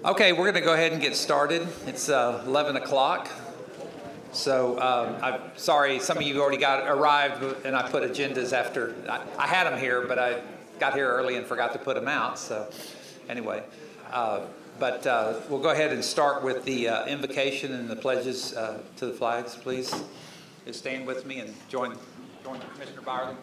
Okay, we're going to go ahead and get started. It's 11 o'clock. So I'm sorry, some of you already arrived, and I put agendas after. I had them here, but I got here early and forgot to put them out. So anyway, but we'll go ahead and start with the invocation and the pledges to the flags, please. Just stand with me and join Commissioner Byerly.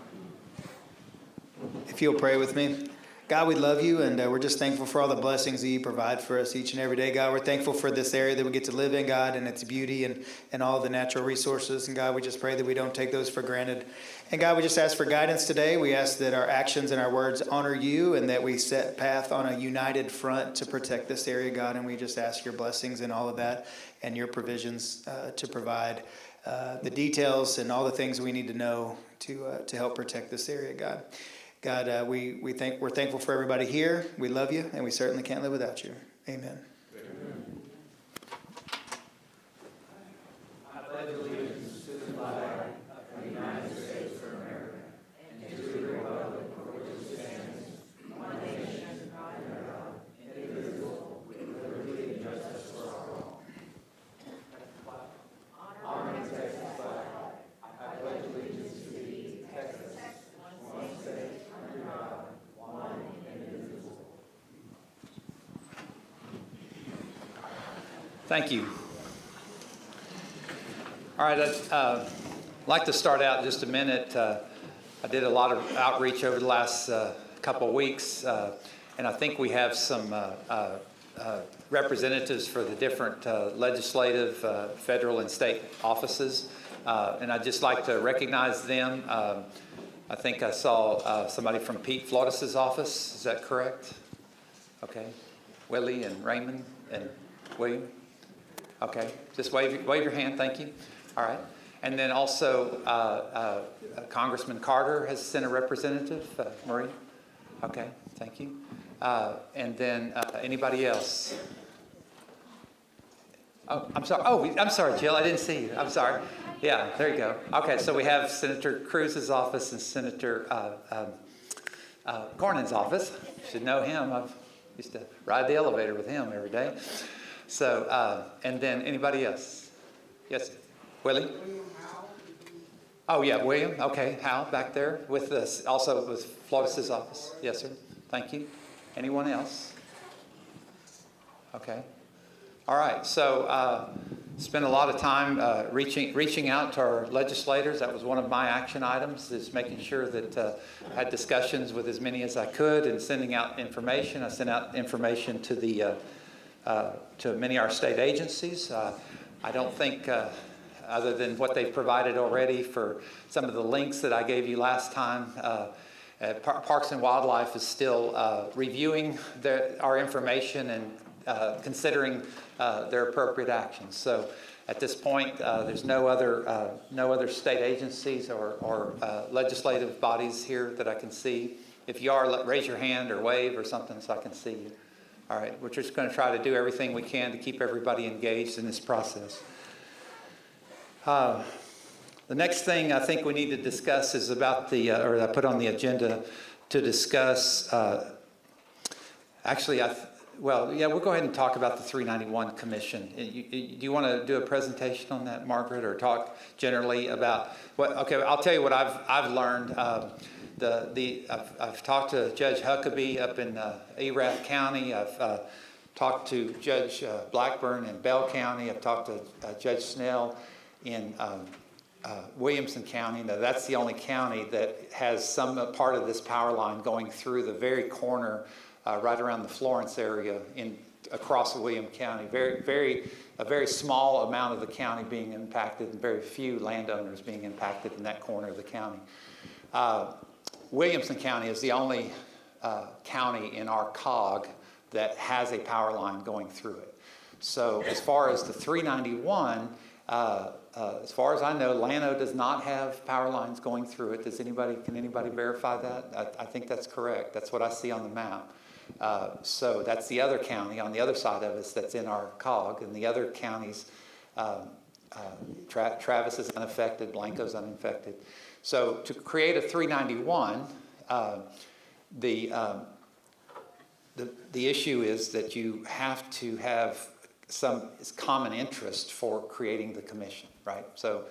If you'll pray with me. God, we love you, and we're just thankful for all the blessings that you provide for us each and every day. God, we're thankful for this area that we get to live in, God, and its beauty and all the natural resources. And God, we just pray that we don't take those for granted. And God, we just ask for guidance today. We ask that our actions and our words honor you, and that we set path on a united front to protect this area, God. And we just ask your blessings in all of that and your provisions to provide the details and all the things we need to know to help protect this area, God. God, we're thankful for everybody here. We love you, and we certainly can't live without you. Amen. Amen. I pledge allegiance to the flag of the United States of America and to the republic for which it stands, one nation, under God, indivisible, with liberty and justice for all. Honor and Texas flag. I pledge allegiance to thee, Texas, one state. Thank you. All right, I'd like to start out in just a minute. I did a lot of outreach over the last couple of weeks, and I think we have some representatives for the different legislative, federal, and state offices, and I'd just like to recognize them. I think I saw somebody from Pete Flautis's office. Is that correct? Okay. Willie and Raymond and William. Okay. Just wave your hand. Thank you. All right. And then also Congressman Carter has sent a representative. Marie. Okay. Thank you. And then anybody else? Oh, I'm sorry. Oh, I'm sorry, Jill. I didn't see you. I'm sorry. Yeah, there you go. Okay, so we have Senator Cruz's office and Senator Cornyn's office. You should know him. I used to ride the elevator with him every day. So, and then anybody else? Yes, Willie? Oh, yeah, William. Okay, Hal back there with us, also with Flautis's office. Yes, sir. Thank you. Anyone else? Okay. All right, so spent a lot of time reaching out to our legislators. That was one of my action items, is making sure that I had discussions with as many as I could and sending out information. I sent out information to the to many of our state agencies. I don't think, other than what they've provided already for some of the links that I gave you last time, Parks and Wildlife is still reviewing our information and considering their appropriate actions. So at this point, there's no other state agencies or legislative bodies here that I can see. If you are, raise your hand or wave or something so I can see you. All right, we're just going to try to do everything we can to keep everybody engaged in this process. The next thing I think we need to discuss is about or I put on the agenda to discuss, we'll go ahead and talk about the 391 Commission. Do you want to do a presentation on that, Margaret, or talk generally about what? Okay, I'll tell you what I've learned. I've talked to Judge Huckabee up in Erath County. I've talked to Judge Blackburn in Bell County. I've talked to Judge Snell in Williamson County. Now, that's the only county that has some part of this power line going through the very corner, right around the Florence area across William County. A very small amount of the county being impacted, and very few landowners being impacted in that corner of the county. Williamson County is the only county in our COG that has a power line going through it. So as far as the 391, as far as I know, Llano does not have power lines going through it. Can anybody verify that? I think that's correct. That's what I see on the map. So that's the other county on the other side of us that's in our COG, and the other counties, Travis is unaffected, Blanco's unaffected. So to create a 391, the issue is that you have to have some common interest for creating the commission, right? So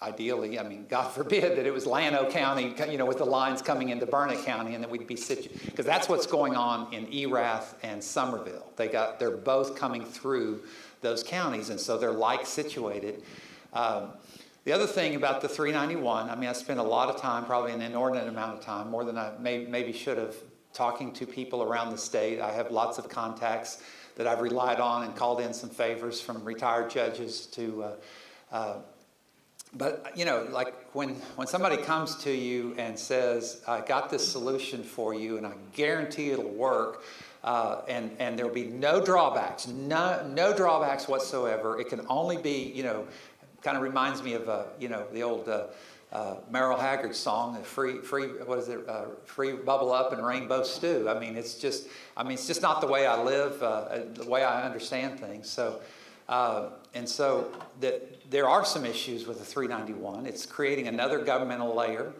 ideally, I mean, God forbid that it was Llano County, with the lines coming into Burnett County, and then we'd be because that's what's going on in Erath and Somerville. They're both coming through those counties, and so they're like situated. The other thing about the 391, I mean, I spent a lot of time, probably an inordinate amount of time, more than I maybe should have, talking to people around the state. I have lots of contacts that I've relied on and called in some favors from retired judges to, but like when somebody comes to you and says, I got this solution for you and I guarantee it'll work, and there'll be no drawbacks, no drawbacks whatsoever. It can only be, kind of reminds me of, the old Merrill Haggard song, free, what is it? Free bubble up and rainbow stew. I mean, it's just not the way I live, the way I understand things. So, and so there are some issues with the 391. It's creating another governmental layer.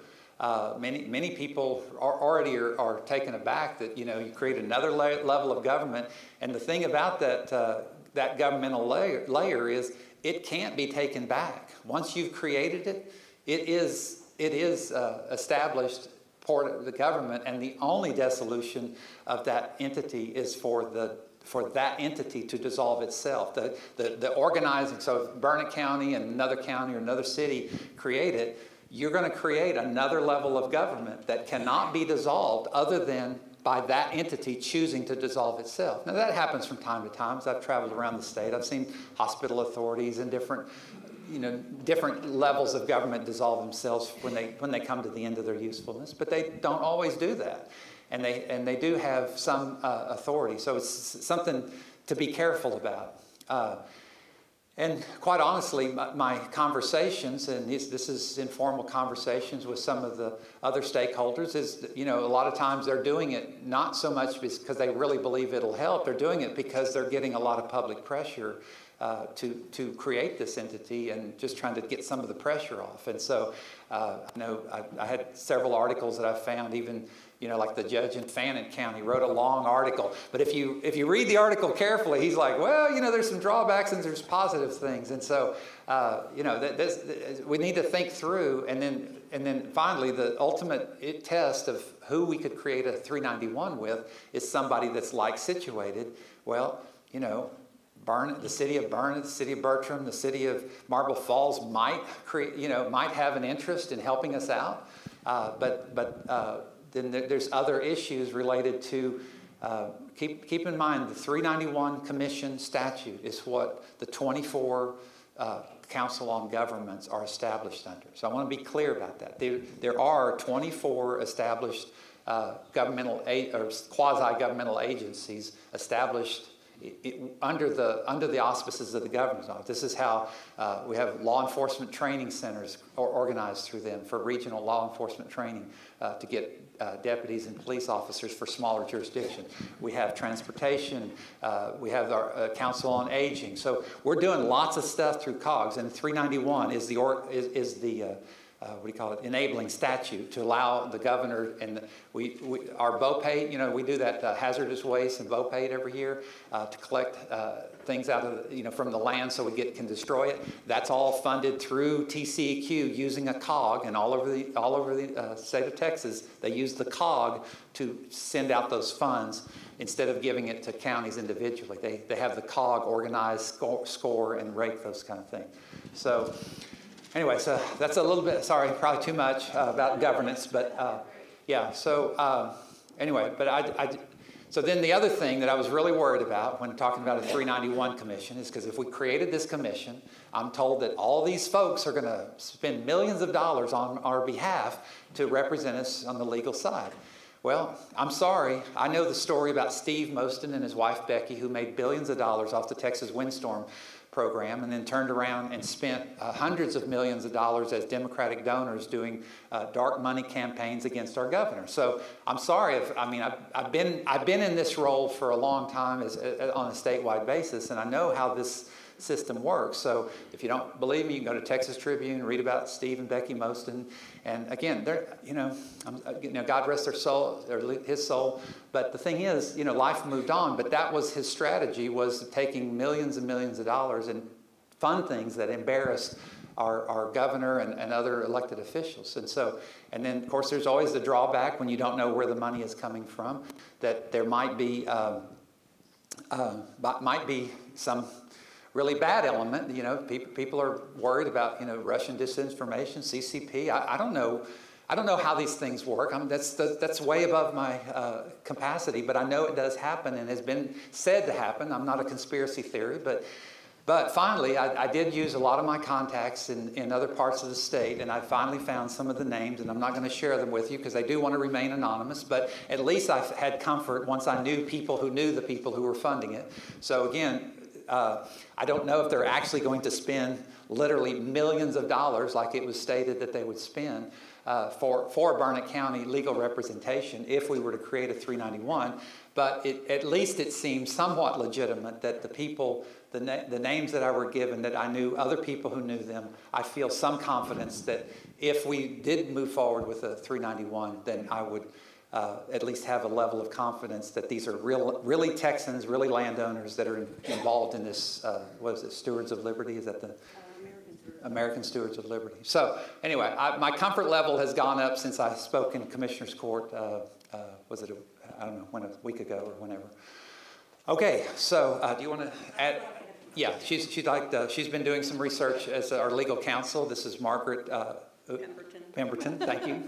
Many people already are taken aback that, you create another level of government. And the thing about that governmental layer is it can't be taken back. Once you've created it, it is established part of the government, and the only dissolution of that entity is for that entity to dissolve itself. The organizing, so if Burnett County and another county or another city create it, you're going to create another level of government that cannot be dissolved other than by that entity choosing to dissolve itself. Now that happens from time to time. As I've traveled around the state, I've seen hospital authorities and different levels of government dissolve themselves when they come to the end of their usefulness, but they don't always do that. And they do have some authority. So it's something to be careful about. And quite honestly, my conversations, and this is informal conversations with some of the other stakeholders, is, a lot of times they're doing it not so much because they really believe it'll help. They're doing it because they're getting a lot of public pressure to create this entity and just trying to get some of the pressure off. And so, I had several articles that I found, even, like the judge in Fannin County wrote a long article. But if you read the article carefully, he's like, well, there's some drawbacks and there's positive things. And so, we need to think through, and then finally, the ultimate test of who we could create a 391 with is somebody that's like situated. Well, Burnett, the city of Burnett, the city of Bertram, the city of Marble Falls might have an interest in helping us out, but then there's other issues related to. Keep in mind the 391 Commission statute is what the 24 Council on Governments are established under. So I want to be clear about that. There are 24 established governmental or quasi-governmental agencies established under the auspices of the governor's office. This is how we have law enforcement training centers organized through them for regional law enforcement training to get deputies and police officers for smaller jurisdictions. We have transportation. We have our Council on Aging. So we're doing lots of stuff through COGS, and 391 is the enabling statute to allow the governor, and our BOPAID, we do that hazardous waste and BOPAID every year to collect things out of, from the land so we can destroy it. That's all funded through TCEQ using a COG, and all over the state of Texas, they use the COG to send out those funds instead of giving it to counties individually. They have the COG organize, score, and rate those kind of things. So. Anyway, so that's a little bit, sorry, probably too much about governance, but yeah, so anyway, but so then the other thing that I was really worried about when talking about a 391 commission is because if we created this commission, I'm told that all these folks are going to spend millions of dollars on our behalf to represent us on the legal side. Well, I'm sorry. I know the story about Steve Moston and his wife Becky, who made billions of dollars off the Texas windstorm program and then turned around and spent hundreds of millions of dollars as Democratic donors doing dark money campaigns against our governor. So I'm sorry I've been in this role for a long time on a statewide basis, and I know how this system works. So if you don't believe me, you can go to Texas Tribune, read about Steve and Becky Moston. And again, they're, God rest their soul, or his soul. But the thing is, life moved on. But that was his strategy, was taking millions and millions of dollars and fund things that embarrassed our governor and other elected officials. And then, of course, there's always the drawback when you don't know where the money is coming from, that there might be some really bad element. People are worried about Russian disinformation, CCP. I don't know how these things work. That's way above my capacity, but I know it does happen and has been said to happen. I'm not a conspiracy theory, but finally, I did use a lot of my contacts in other parts of the state, and I finally found some of the names, and I'm not going to share them with you because I do want to remain anonymous, but at least I had comfort once I knew people who knew the people who were funding it. So again, I don't know if they're actually going to spend literally millions of dollars like it was stated that they would spend for Burnett County legal representation if we were to create a 391. But at least it seems somewhat legitimate that the people, the names that I were given, that I knew other people who knew them, I feel some confidence that if we did move forward with a 391, then I would at least have a level of confidence that these are really Texans, really landowners that are involved in this, Stewards of Liberty? Is that the American Stewards of Liberty? So anyway, my comfort level has gone up since I spoke in Commissioner's Court, I don't know, a week ago or whenever. Okay, so do you want to add? Yeah, she's been doing some research as our legal counsel. This is Margaret Pemberton, thank you.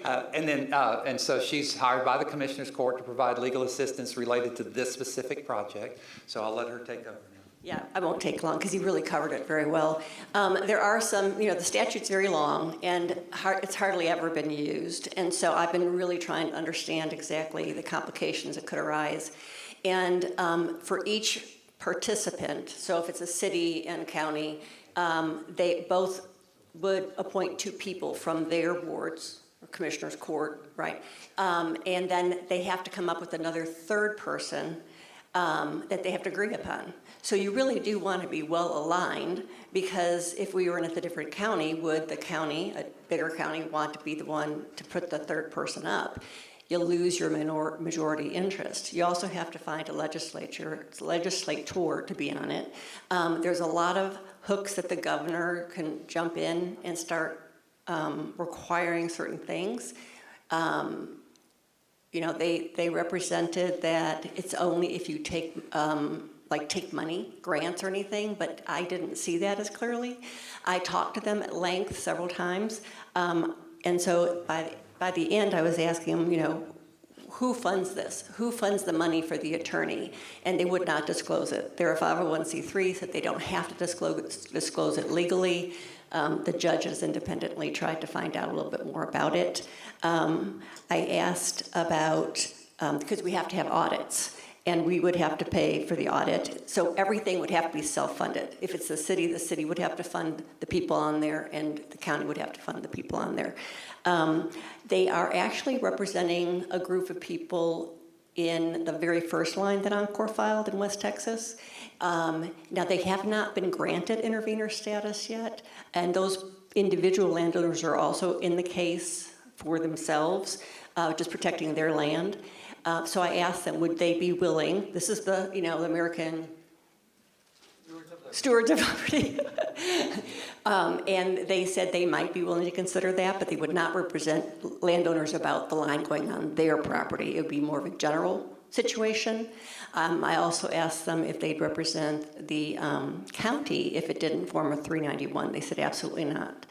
And so she's hired by the Commissioner's Court to provide legal assistance related to this specific project. So I'll let her take over now. Yeah, I won't take long because he really covered it very well. There are some, the statute's very long and it's hardly ever been used. And so I've been really trying to understand exactly the complications that could arise. And for each participant, so if it's a city and a county, they both would appoint 2 people from their boards or Commissioner's Court, right? And then they have to come up with another third person that they have to agree upon. So you really do want to be well aligned, because if we were in a different county, would the county, a bigger county, want to be the one to put the third person up? You'll lose your majority interest. You also have to find a legislator to be on it. There's a lot of hooks that the governor can jump in and start requiring certain things. They represented that it's only if you take money, grants or anything, but I didn't see that as clearly. I talked to them at length several times, and so by the end I was asking them, who funds this? Who funds the money for the attorney? And they would not disclose it. They're a 501c3, so they don't have to disclose it legally. The judges independently tried to find out a little bit more about it. I asked about, because we have to have audits, and we would have to pay for the audit. So everything would have to be self-funded. If it's the city would have to fund the people on there, and the county would have to fund the people on there. They are actually representing a group of people in the very first line that Encore filed in West Texas. Now, they have not been granted intervener status yet, and those individual landowners are also in the case for themselves, just protecting their land. So I asked them, would they be willing? This is the American Stewards of Liberty. And they said they might be willing to consider that, but they would not represent landowners about the line going on their property. It would be more of a general situation. I also asked them if they'd represent the county if it didn't form a 391. They said absolutely not.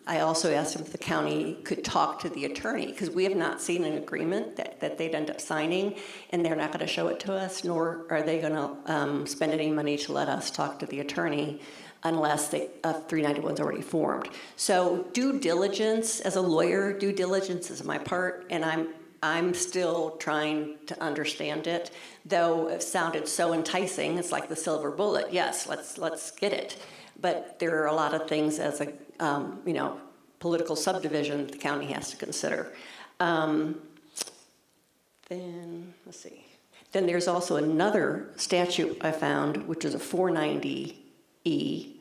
I also asked them if the county could talk to the attorney, because we have not seen an agreement that they'd end up signing, and they're not going to show it to us, nor are they going to spend any money to let us talk to the attorney unless a 391 is already formed. So due diligence, as a lawyer, due diligence is my part, and I'm still trying to understand it, though it sounded so enticing. It's like the silver bullet. Yes, let's get it. But there are a lot of things as a political subdivision the county has to consider. Then let's see. Then there's also another statute I found, which is a 490E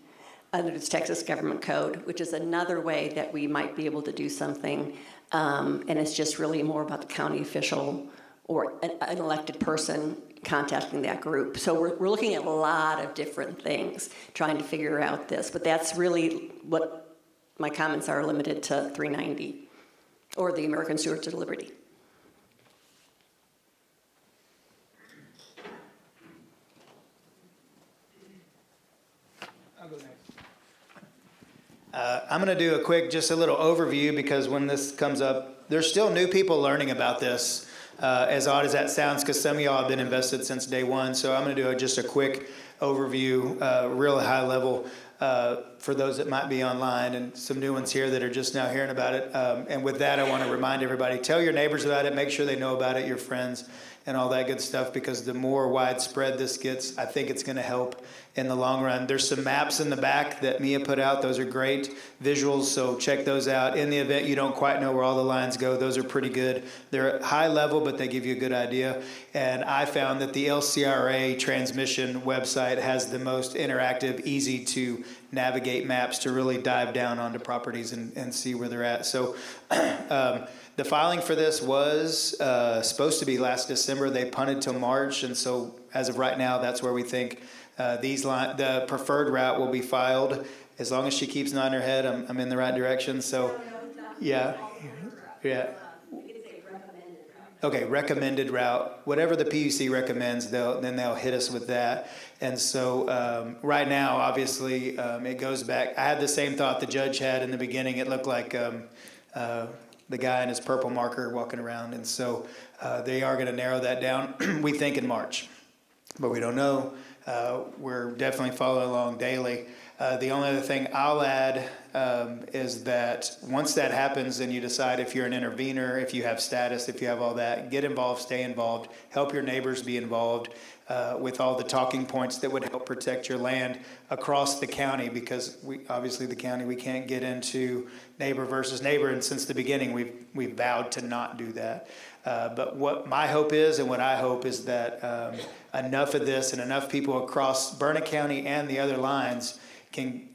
under the Texas Government Code, which is another way that we might be able to do something. And it's just really more about the county official or an elected person contacting that group. So we're looking at a lot of different things, trying to figure out this. But that's really what my comments are, limited to 390, or the American Stewards of Liberty. I'll go next. I'm going to do just a little overview, because when this comes up, there's still new people learning about this, as odd as that sounds, because some of y'all have been invested since day one. So I'm going to do just a quick overview, real high level, for those that might be online, and some new ones here that are just now hearing about it. And with that, I want to remind everybody, tell your neighbors about it, make sure they know about it, your friends, and all that good stuff, because the more widespread this gets, I think it's going to help in the long run. There's some maps in the back that Mia put out. Those are great visuals, so check those out. In the event you don't quite know where all the lines go, those are pretty good. They're at high level, but they give you a good idea. And I found that the LCRA transmission website has the most interactive, easy to navigate maps to really dive down onto properties and see where they're at. So the filing for this was supposed to be last December. They punted till March, and so as of right now, that's where we think the preferred route will be filed. As long as she keeps nodding her head, I'm in the right direction. So, yeah. Okay, recommended route. Whatever the PUC recommends, they'll hit us with that. And so right now, obviously, it goes back. I had the same thought the judge had in the beginning. It looked like the guy in his purple marker walking around. And so they are going to narrow that down, we think, in March. But we don't know. We're definitely following along daily. The only other thing I'll add is that once that happens and you decide if you're an intervener, if you have status, if you have all that, get involved, stay involved, help your neighbors be involved with all the talking points that would help protect your land across the county, because obviously the county, we can't get into neighbor versus neighbor, and since the beginning we've vowed to not do that. But what my hope is, and what I hope is that enough of this and enough people across Burnett County and the other lines can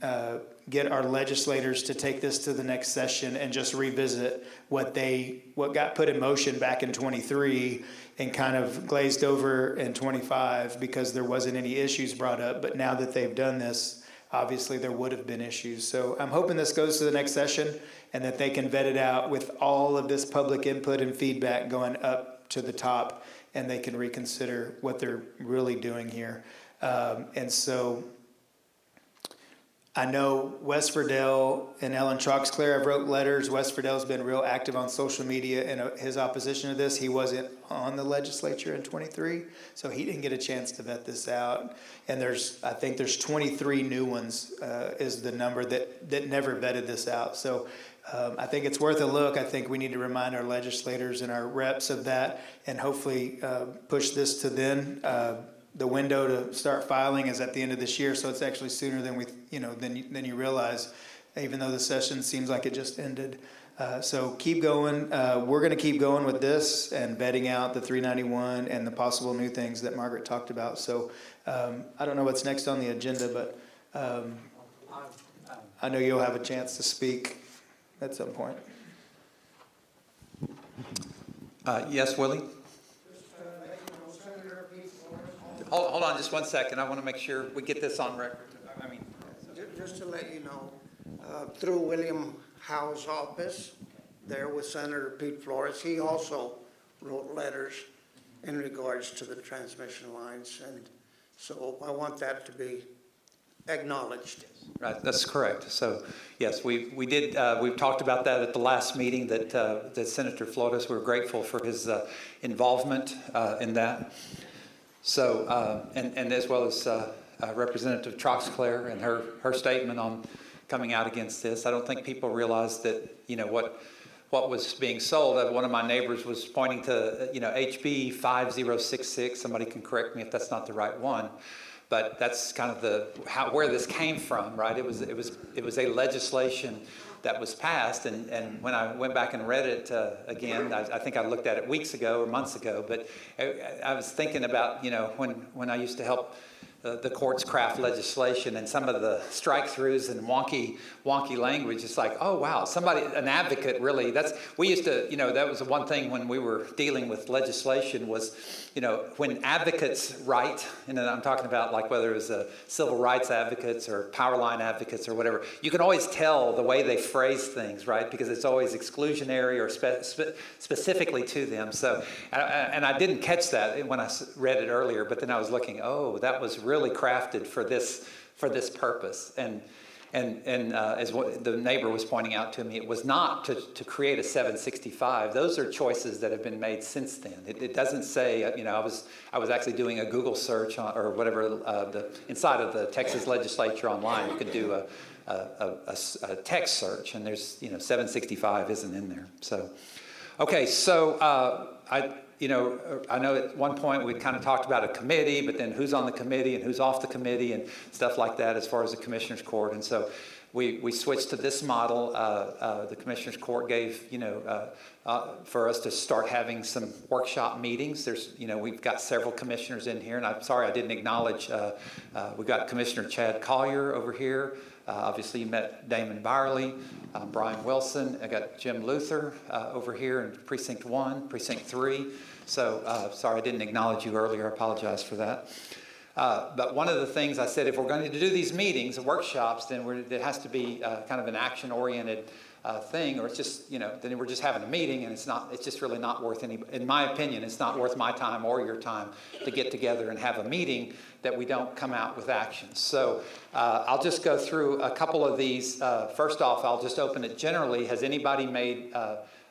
get our legislators to take this to the next session and just revisit what got put in motion back in 23 and kind of glazed over in 25 because there wasn't any issues brought up. But now that they've done this, obviously there would have been issues. So I'm hoping this goes to the next session and that they can vet it out with all of this public input and feedback going up to the top, and they can reconsider what they're really doing here. And so I know Wes Ferdell and Ellen Troxclair have wrote letters. Wes Ferdell's been real active on social media in his opposition to this. He wasn't on the legislature in 23, so he didn't get a chance to vet this out. And I think there's 23 new ones is the number that never vetted this out. So I think it's worth a look. I think we need to remind our legislators and our reps of that, and hopefully push this to then. The window to start filing is at the end of this year, so it's actually sooner than you realize, even though the session seems like it just ended. So keep going. We're going to keep going with this and vetting out the 391 and the possible new things that Margaret talked about. So I don't know what's next on the agenda, but I know you'll have a chance to speak at some point. Yes, Willie? Hold on just one second. I want to make sure we get this on record. Just to let you know, through William Howe's office, there with Senator Pete Flores, he also wrote letters in regards to the transmission lines, and so I want that to be acknowledged. Right, that's correct. So, yes, we did. We've talked about that at the last meeting. That Senator Flores. We're grateful for his involvement in that. So, and as well as Representative Troxclair and her statement on coming out against this. I don't think people realize that, what was being sold. One of my neighbors was pointing to, HB 5066. Somebody can correct me if that's not the right one. But that's kind of where this came from, right? It was a legislation that was passed, and when I went back and read it again, I think I looked at it weeks ago or months ago, but I was thinking about, when I used to help the courts craft legislation and some of the strike-throughs and wonky language. It's like, oh wow, an advocate really, we used to, that was the one thing when we were dealing with legislation was, when advocates write, and I'm talking about like whether it was civil rights advocates or power line advocates or whatever, you can always tell the way they phrase things, right? Because it's always exclusionary or specifically to them. So, and I didn't catch that when I read it earlier, but then I was looking, oh, that was really crafted for this purpose. And as what the neighbor was pointing out to me, it was not to create a 765. Those are choices that have been made since then. It doesn't say, I was actually doing a Google search or whatever, inside of the Texas legislature online. You could do a text search, and there's, 765 isn't in there. So, okay, so I know at one point we kind of talked about a committee, but then who's on the committee and who's off the committee and stuff like that as far as the Commissioners Court. And so we switched to this model. The Commissioners Court gave, for us to start having some workshop meetings. There's, we've got several commissioners in here, and I'm sorry I didn't acknowledge, we've got Commissioner Chad Collier over here. Obviously, you met Damon Byerly, Brian Wilson. I got Jim Luther over here in Precinct 1, Precinct 3. So, sorry I didn't acknowledge you earlier. I apologize for that. But one of the things I said, if we're going to do these meetings, workshops, then it has to be kind of an action-oriented thing, or it's just, then we're just having a meeting, and it's just really not worth in my opinion, it's not worth my time or your time to get together and have a meeting that we don't come out with actions. So I'll just go through a couple of these. First off, I'll just open it generally. Has anybody made,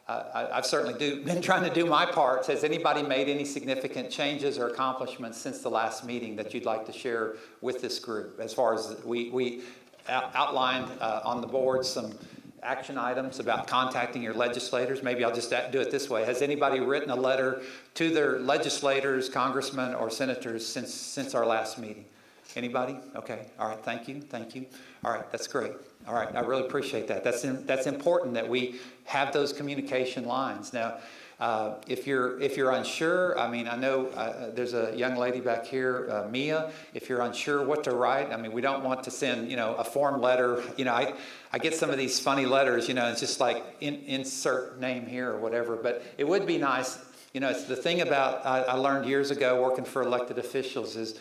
I've certainly been trying to do my part. Has anybody made any significant changes or accomplishments since the last meeting that you'd like to share with this group? As far as we outlined on the board some action items about contacting your legislators. Maybe I'll just do it this way. Has anybody written a letter to their legislators, congressmen, or senators since our last meeting? Anybody? Okay. All right. Thank you. All right. That's great. All right. I really appreciate that. That's important that we have those communication lines. Now, if you're unsure, I mean, I know there's a young lady back here, Mia. If you're unsure what to write, I mean, we don't want to send, a form letter. I get some of these funny letters, it's just like insert name here or whatever. But it would be nice, it's the thing about I learned years ago working for elected officials is,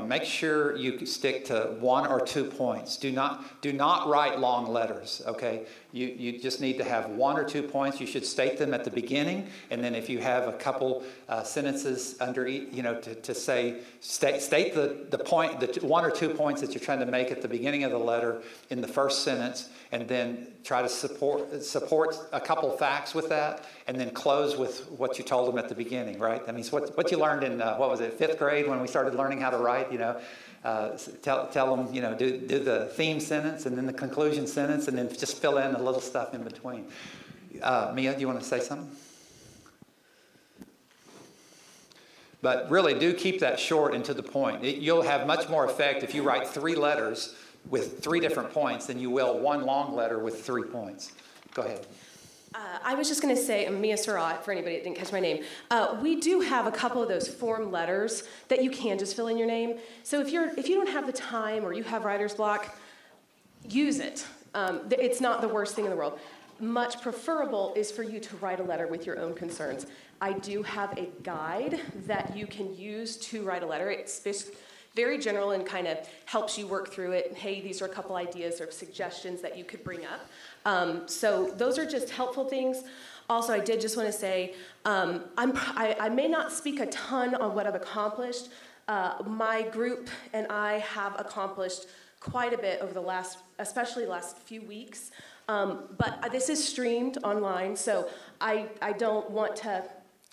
make sure you stick to 1 or 2 points. Do not write long letters, okay? You just need to have 1 or 2 points. You should state them at the beginning, and then if you have a couple sentences under each, to say, state the point, the 1 or 2 points that you're trying to make at the beginning of the letter in the first sentence, and then try to support a couple facts with that, and then close with what you told them at the beginning, right? That means what you learned in, 5th grade when we started learning how to write, tell them, do the theme sentence and then the conclusion sentence, and then just fill in a little stuff in between. Mia, do you want to say something? But really do keep that short and to the point. You'll have much more effect if you write 3 letters with 3 different points than you will 1 long letter with 3 points. Go ahead. I was just going to say, Mia Surratt, for anybody that didn't catch my name, we do have a couple of those form letters that you can just fill in your name. So if you don't have the time or you have writer's block, use it. It's not the worst thing in the world. Much preferable is for you to write a letter with your own concerns. I do have a guide that you can use to write a letter. It's very general and kind of helps you work through it. Hey, these are a couple ideas or suggestions that you could bring up. So those are just helpful things. Also, I did just want to say, I may not speak a ton on what I've accomplished. My group and I have accomplished quite a bit over especially the last few weeks. But this is streamed online, so I don't want to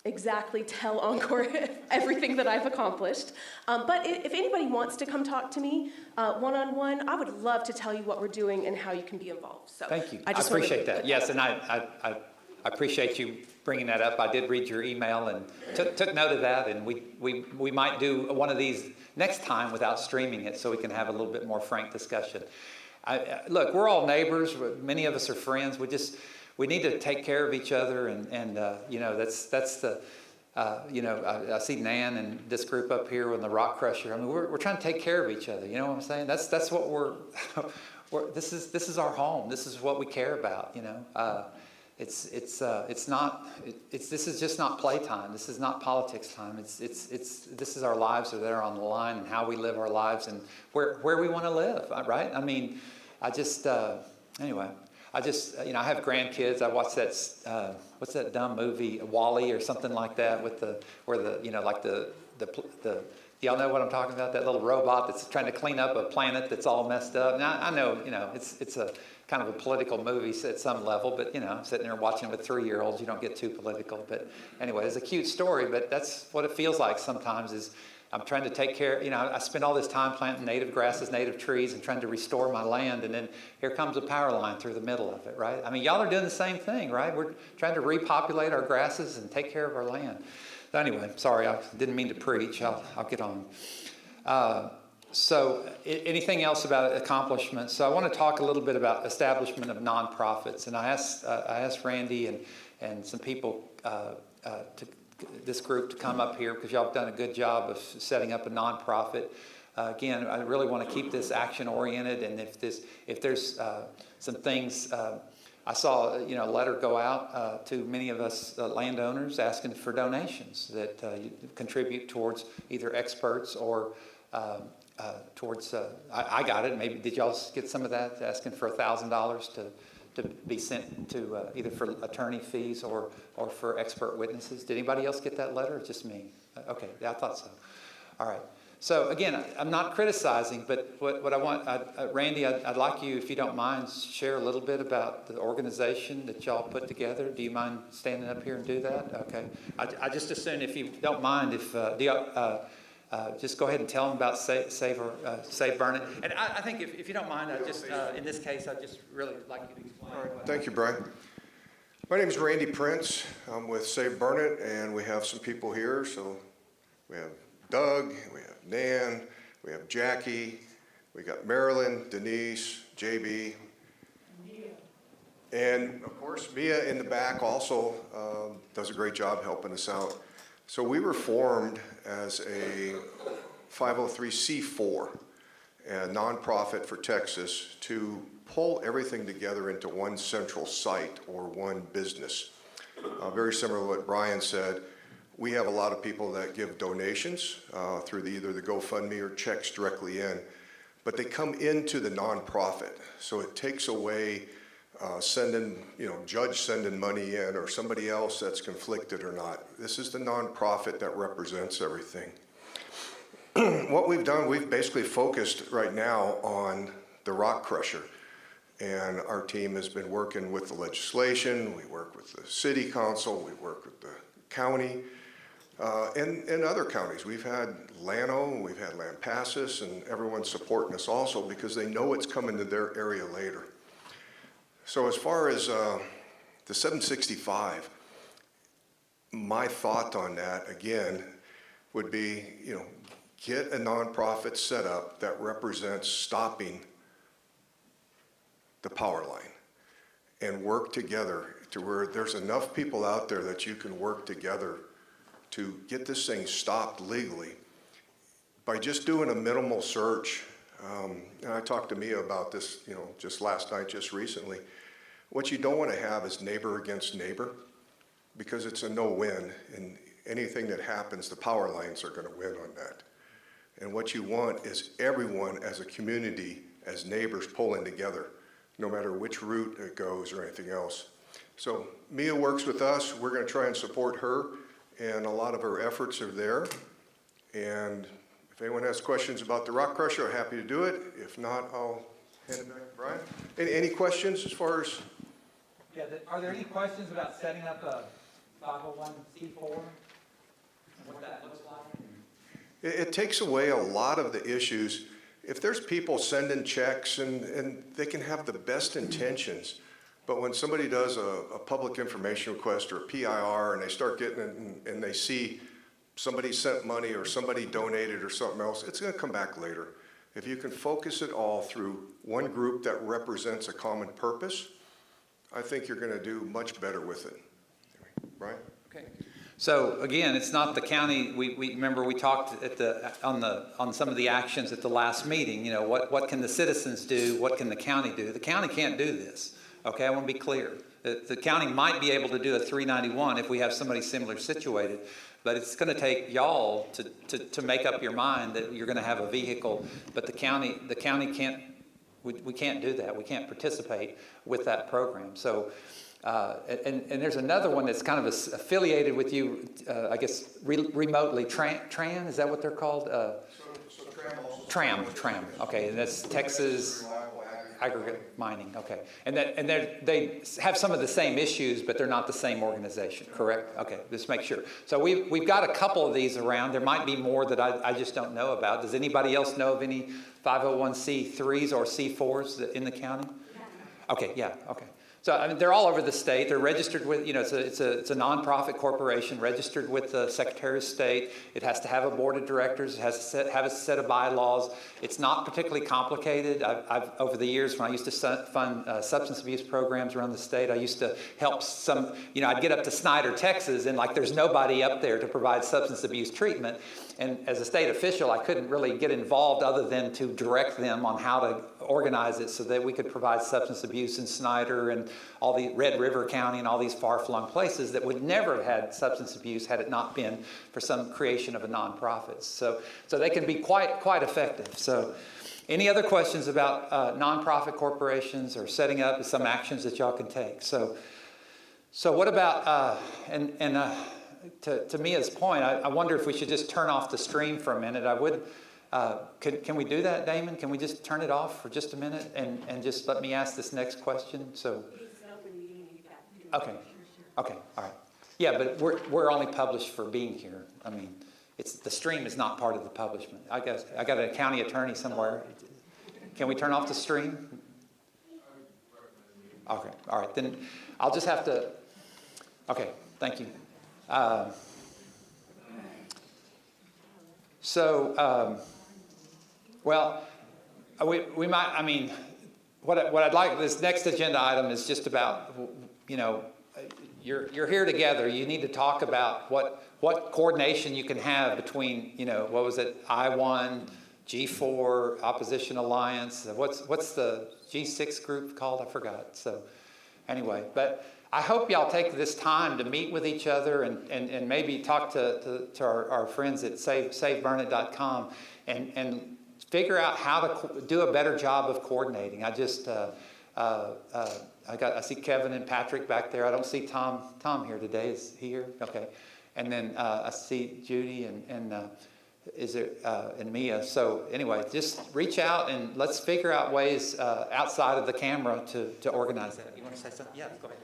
exactly tell Encore everything that I've accomplished. But if anybody wants to come talk to me one-on-one, I would love to tell you what we're doing and how you can be involved. So thank you. I appreciate that. Yes, and I I appreciate you bringing that up. I did read your email and took note of that, and we might do one of these next time without streaming it so we can have a little bit more frank discussion. Look, we're all neighbors. Many of us are friends. We need to take care of each other, and that's the. I see Nan and this group up here with the Rock Crusher. I mean, we're trying to take care of each other. You know what I'm saying? That's what this is our home. This is what we care about. This is just not playtime. This is not politics time. This is our lives that are on the line, and how we live our lives, and where we want to live. Right? I mean, anyway. I have grandkids. I watched that, what's that dumb movie, WALL-E or something like that, y'all know what I'm talking about? That little robot that's trying to clean up a planet that's all messed up. Now, I know, it's a kind of a political movie at some level, but, sitting there watching it with 3-year-olds, you don't get too political. But anyway, it's a cute story, but that's what it feels like sometimes is, I'm trying to take care, I spend all this time planting native grasses, native trees, and trying to restore my land, and then here comes a power line through the middle of it, right? I mean, y'all are doing the same thing, right? We're trying to repopulate our grasses and take care of our land. So anyway, sorry, I didn't mean to preach. I'll get on. Anything else about accomplishments? So I want to talk a little bit about establishment of nonprofits, and I asked Randy and some people this group to come up here because y'all have done a good job of setting up a nonprofit. Again, I really want to keep this action oriented, and if there's some things, I saw a letter go out to many of us landowners asking for donations that you contribute towards either experts or towards. I got it. Maybe did y'all get some of that? Asking for $1,000 to be sent to either for attorney fees or for expert witnesses. Did anybody else get that letter or just me? Okay, I thought so. All right. So again, I'm not criticizing, but what I want, Randy, I'd like you, if you don't mind, share a little bit about the organization that y'all put together. Do you mind standing up here and do that? Okay. I just assume if you don't mind, just go ahead and tell them about Save Burnett. And I think if you don't mind, in this case, I'd just really like you to explain. All right. Thank you, Brian. My name is Randy Prince. I'm with Save Burnett, and we have some people here. So we have Doug, we have Nan, we have Jackie, we got Marilyn, Denise, JB, and of course Mia in the back also does a great job helping us out. So we were formed as a 503c4, a nonprofit for Texas, to pull everything together into one central site or one business. Very similar to what Brian said. We have a lot of people that give donations through either the GoFundMe or checks directly in, but they come into the nonprofit. So it takes away judge sending money in or somebody else that's conflicted or not. This is the nonprofit that represents everything. What we've done, we've basically focused right now on the Rock Crusher. And our team has been working with the legislation, we work with the city council, we work with the county, and other counties. We've had Llano, we've had Lampasas, and everyone's supporting us also because they know it's coming to their area later. So as far as the 765, my thought on that, again, would be, get a nonprofit set up that represents stopping the power line and work together to where there's enough people out there that you can work together to get this thing stopped legally by just doing a minimal search. And I talked to Mia about this, just last night, just recently. What you don't want to have is neighbor against neighbor, because it's a no-win, and anything that happens, the power lines are going to win on that. And what you want is everyone as a community, as neighbors, pulling together, no matter which route it goes or anything else. So Mia works with us. We're going to try and support her, and a lot of her efforts are there. And if anyone has questions about the Rock Crusher, I'm happy to do it. If not, I'll hand it back to Brian. Any questions as far as? Yeah, are there any questions about setting up a 501c4 and what that looks like? It takes away a lot of the issues. If there's people sending checks and they can have the best intentions, But when somebody does a public information request or a PIR and they start getting it and they see somebody sent money or somebody donated or something else, it's going to come back later. If you can focus it all through one group that represents a common purpose, I think you're going to do much better with it. Right? Okay. So again, it's not the county. We remember we talked at on some of the actions at the last meeting. You know, what can the citizens do? What can the county do? The county can't do this. Okay, I want to be clear. The county might be able to do a 391 if we have somebody similar situated, but it's going to take y'all to make up your mind that you're going to have a vehicle. But the county can't. We can't do that. We can't participate with that program. So. And there's another one that's kind of affiliated with you, I guess, remotely. Tran, is that what they're called? Tram. Okay, and that's Texas Aggregate Mining. Okay, and they have some of the same issues, but they're not the same organization. Correct? Okay, just make sure. So we've got a couple of these around. There might be more that I just don't know about. Does anybody else know of any 501c3s or C4s in the county? Okay, yeah, okay. So I mean, they're all over the state. They're registered with, you know, it's a nonprofit corporation registered with the Secretary of State. It has to have a board of directors. It has to have a set of bylaws. It's not particularly complicated. I've over the years when I used to fund substance abuse programs around the state, I used to help some. You know, I'd get up to Snyder, Texas, and like there's nobody up there to provide substance abuse treatment. And as a state official, I couldn't really get involved other than to direct them on how to organize it so that we could provide substance abuse in Snyder and all the Red River County and all these far-flung places that would never have had substance abuse had it not been for some creation of a nonprofit. So they can be quite effective. So any other questions about nonprofit corporations or setting up some actions that y'all can take? So what about, to Mia's point, I wonder if we should just turn off the stream for a minute. I would, can we do that, Damon? Can we just turn it off for just a minute and just let me ask this next question? So, okay, all right. Yeah, but we're only published for being here. I mean, the stream is not part of the publishment. I guess I got a county attorney somewhere. Can we turn off the stream? Okay, all right. Then I'll just have to. Okay, thank you. Well, we might, I mean, what I'd like, this next agenda item is just about, you know, you're here together. You need to talk about what coordination you can have between, you know, what was it, I1, G4, Opposition Alliance, what's the G6 group called? I forgot. So anyway, but I hope y'all take this time to meet with each other and maybe talk to our friends at SaveBurnit.com and figure out how to do a better job of coordinating. I just, I see Kevin and Patrick back there. I don't see Tom here today. Is he here? Okay. And then I see Judy and Mia. So anyway, just reach out and let's figure out ways outside of the camera to organize that. You want to say something? Yeah, go ahead.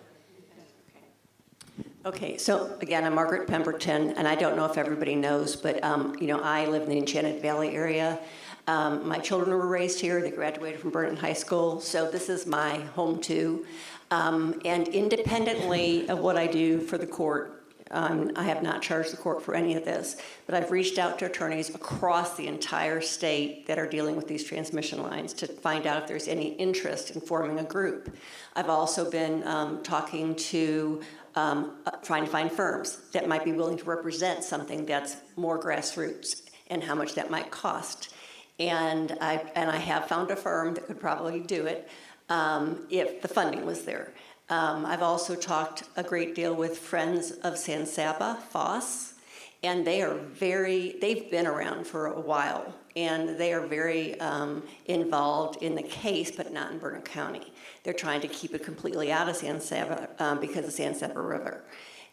Okay, so again, I'm Margaret Pemberton, and I don't know if everybody knows, but you know, I live in the Enchanted Valley area. My children were raised here. They graduated from Burnett High School, so this is my home too. And independently of what I do for the court, I have not charged the court for any of this, but I've reached out to attorneys across the entire state that are dealing with these transmission lines to find out if there's any interest in forming a group. I've also been talking to trying to find firms that might be willing to represent something that's more grassroots and how much that might cost. And I have found a firm that could probably do it if the funding was there. I've also talked a great deal with Friends of San Saba, FOSS, and they've been around for a while, and they are very involved in the case, but not in Burnett County. They're trying to keep it completely out of San Saba because of San Saba River.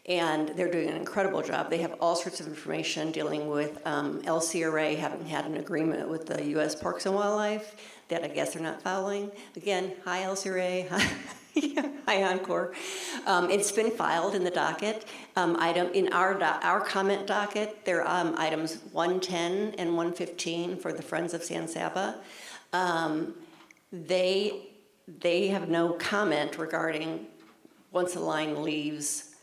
And they're doing an incredible job. They have all sorts of information dealing with LCRA having had an agreement with the U.S. Parks and Wildlife that I guess they're not following. Again, hi LCRA, hi Encore. It's been filed in the docket. In our comment docket, there are items 110 and 115 for the Friends of San Saba. They they have no comment regarding once the line leaves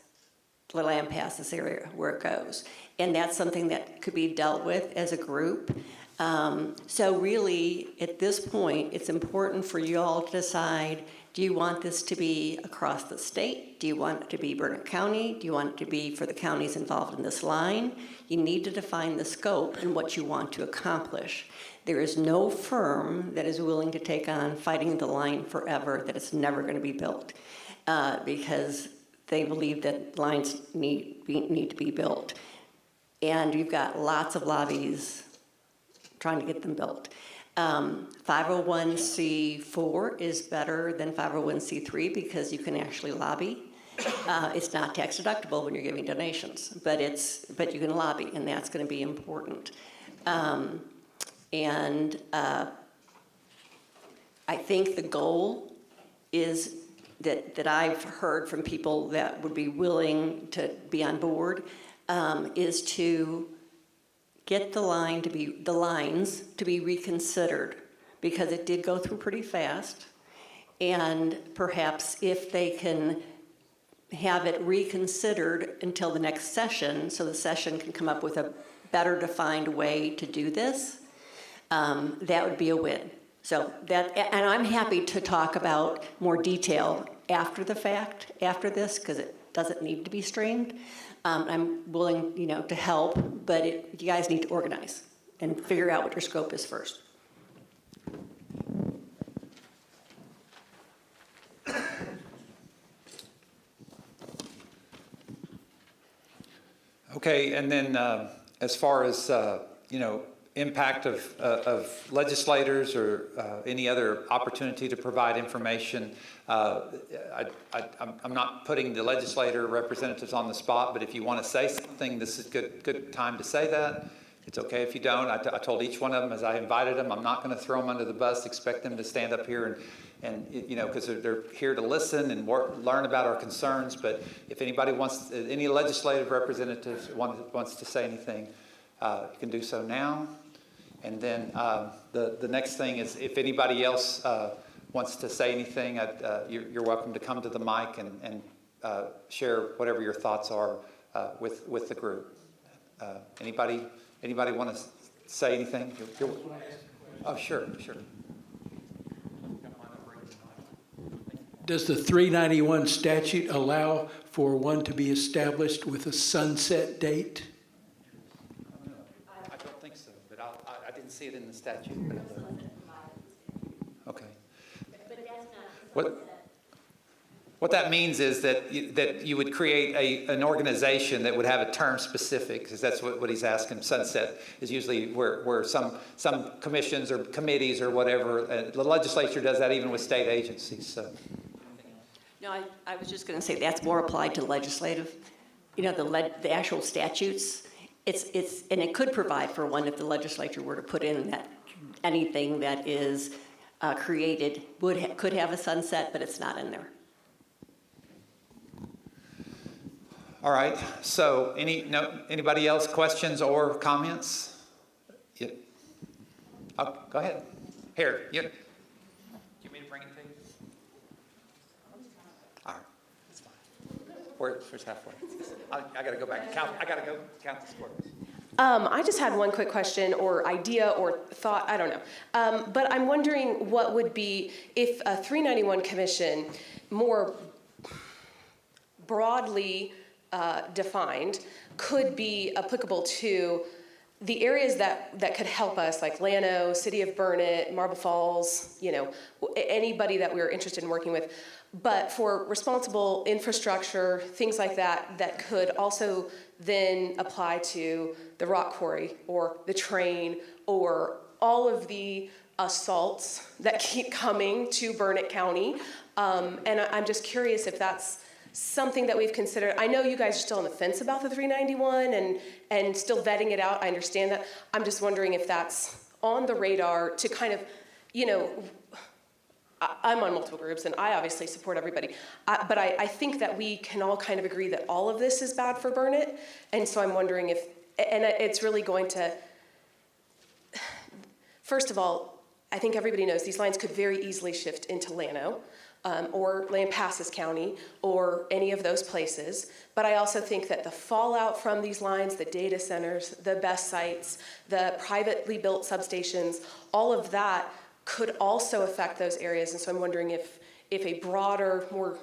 the land passes area where it goes. And that's something that could be dealt with as a group. So really, at this point, it's important for you all to decide, do you want this to be across the state? Do you want it to be Burnett County? Do you want it to be for the counties involved in this line? You need to define the scope and what you want to accomplish. There is no firm that is willing to take on fighting the line forever, that it's never going to be built, because they believe that lines need to be built. And you've got lots of lobbies trying to get them built. 501c4 is better than 501c3 because you can actually lobby. It's not tax deductible when you're giving donations, but you can lobby, and that's going to be important. I think the goal is that I've heard from people that would be willing to be on board is to get the lines to be reconsidered, because it did go through pretty fast, and perhaps if they can have it reconsidered until the next session, so the session can come up with a better defined way to do this, that would be a win. So and I'm happy to talk about more detail after the fact, after this, because it doesn't need to be streamed. I'm willing, to help, but you guys need to organize and figure out what your scope is first. Okay, and then as far as, impact of legislators or any other opportunity to provide information, I'm not putting the legislator representatives on the spot, but if you want to say something, this is good time to say that. It's okay if you don't. I told each one of them as I invited them, I'm not going to throw them under the bus, expect them to stand up here and because they're here to listen and learn about our concerns. But if anybody any legislative representatives wants to say anything, you can do so now. And then the next thing is, if anybody else wants to say anything, you're welcome to come to the mic and share whatever your thoughts are with the group. Anybody want to say anything? Oh, sure. Does the 391 statute allow for one to be established with a sunset date? I don't think so, but I didn't see it in the statute. Okay. What that means is that you would create an organization that would have a term specific, because that's what he's asking. Sunset is usually where some commissions or committees or whatever. The legislature does that even with state agencies. So. No, I was just going to say that's more applied to legislative, the actual statutes. And it could provide for one if the legislature were to put in that anything that is created could have a sunset, but it's not in there. All right. So anybody else questions or comments? Yeah. Oh, go ahead. Here. Yeah. Do you want me to bring it to you? All right. That's fine. Where's halfway? I got to go back and count. I got to go count the squares. I just had one quick question or idea or thought, I don't know. But I'm wondering what would be if a 391 commission more broadly defined could be applicable to the areas that could help us, like Llano, City of Burnett, Marble Falls, anybody that we're interested in working with. But for responsible infrastructure, things like that could also then apply to the rock quarry or the train or all of the assaults that keep coming to Burnett County. And I'm just curious if that's something that we've considered. I know you guys are still on the fence about the 391 and still vetting it out. I understand that. I'm just wondering if that's on the radar to kind of, I'm on multiple groups, and I obviously support everybody. But I think that we can all kind of agree that all of this is bad for Burnett. And so I'm wondering if, and it's really going to, first of all, I think everybody knows these lines could very easily shift into Llano, or Lampasas County, or any of those places. But I also think that the fallout from these lines, the data centers, the BESS sites, the privately built substations, all of that could also affect those areas. And so I'm wondering if a broader, more,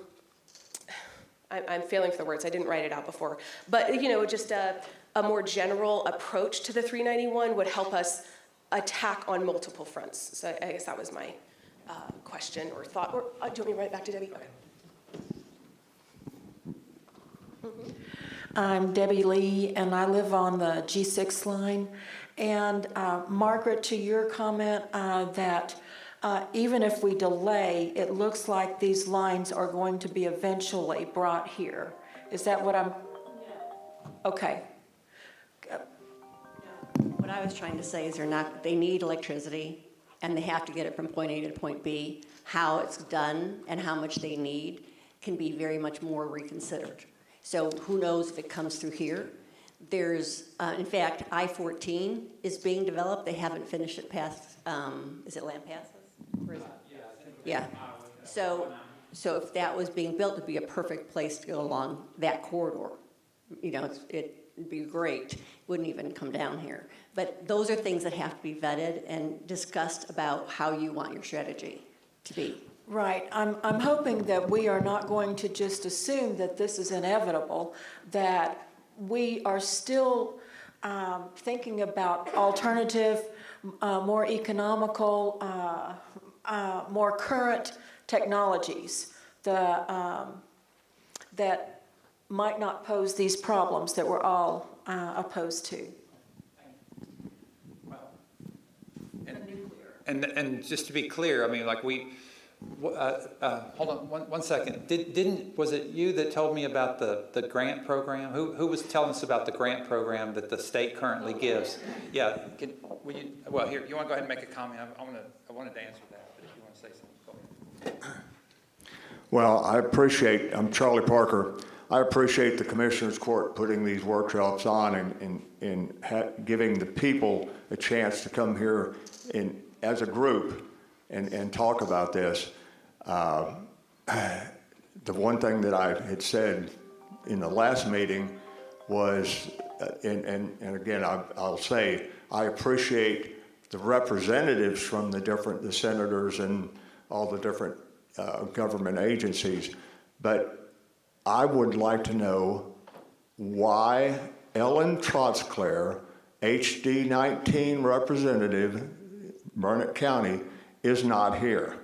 I'm failing for the words, I didn't write it out before, but just a more general approach to the 391 would help us attack on multiple fronts. So I guess that was my question or thought. Or do you want me to write it back to Debbie? Okay. I'm Debbie Lee, and I live on the G6 line. And Margaret, to your comment that even if we delay, it looks like these lines are going to be eventually brought here. Is that what I'm? Okay. What I was trying to say is they need electricity, and they have to get it from point A to point B. How it's done and how much they need can be very much more reconsidered. So who knows if it comes through here. There's, in fact, I-14 is being developed. They haven't finished it past, is it Lampasas? Yeah. So if that was being built, it'd be a perfect place to go along that corridor. It'd be great. It wouldn't even come down here. But those are things that have to be vetted and discussed about how you want your strategy to be. Right. I'm hoping that we are not going to just assume that this is inevitable, that we are still thinking about alternative, more economical, more current technologies that might not pose these problems that we're all opposed to. And just to be clear, I mean, like hold on one second. Was it you that told me about the grant program? Who was telling us about the grant program that the state currently gives? Yeah. Here, you want to go ahead and make a comment? I wanted to answer that, but if you want to say something, go ahead. Well, I'm Charlie Parker. I appreciate the Commissioners Court putting these workshops on and giving the people a chance to come here as a group and talk about this. The one thing that I had said in the last meeting was, and again, I'll say, I appreciate the representatives from the senators and all the different government agencies, but I would like to know why Ellen Trotzclair, HD 19 representative, Burnett County, is not here.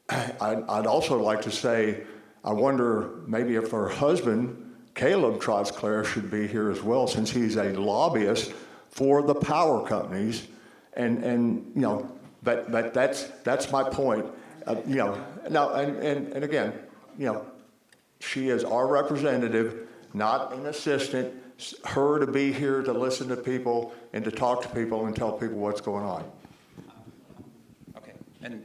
I'd also like to say, I wonder maybe if her husband, Caleb Trotzclair, should be here as well, since he's a lobbyist for the power companies, but that's my point. And again, she is our representative, not an assistant. Her to be here to listen to people and to talk to people and tell people what's going on. Okay, and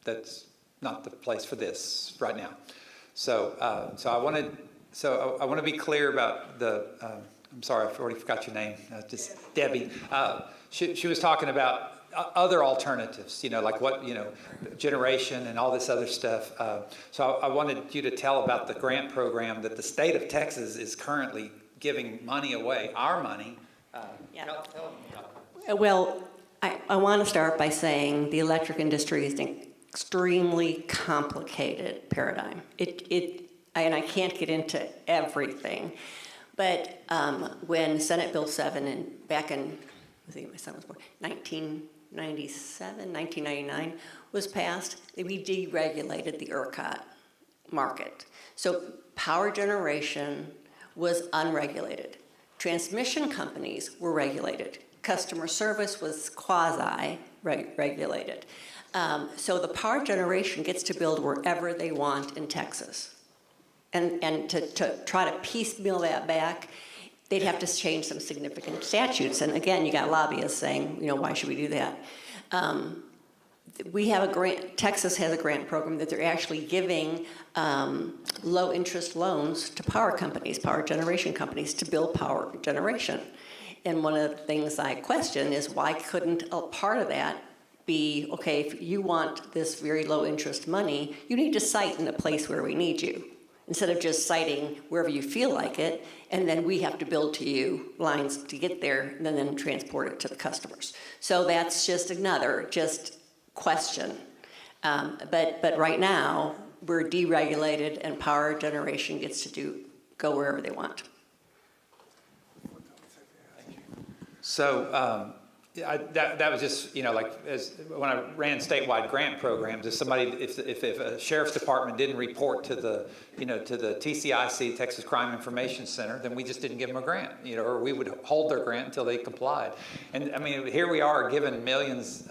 that's not the place for this right now. So I want to be clear about I'm sorry, I've already forgot your name. Just Debbie. She was talking about other alternatives, like generation and all this other stuff. So I wanted you to tell about the grant program that the state of Texas is currently giving money away, our money. Yeah. Tell them about that. Well, I want to start by saying the electric industry is an extremely complicated paradigm. And I can't get into everything, but when Senate Bill 7 back in, I think my son was born, 1999 was passed, we deregulated the ERCOT market. So power generation was unregulated. Transmission companies were regulated. Customer service was quasi-regulated. So the power generation gets to build wherever they want in Texas. And to try to piecemeal that back, they'd have to change some significant statutes. And again, you got lobbyists saying, why should we do that? We have a grant, Texas has a grant program that they're actually giving low interest loans to power companies, power generation companies, to build power generation. And one of the things I question is why couldn't a part of that be, okay, if you want this very low interest money, you need to site in the place where we need you, instead of just citing wherever you feel like it, and then we have to build to you lines to get there, and then transport it to the customers. So that's just another question. But right now, we're deregulated, and power generation gets to go wherever they want. So that was just, like as when I ran statewide grant programs, if a sheriff's department didn't report to the TCIC, Texas Crime Information Center, then we just didn't give them a grant, or we would hold their grant until they complied. And I mean, here we are giving millions,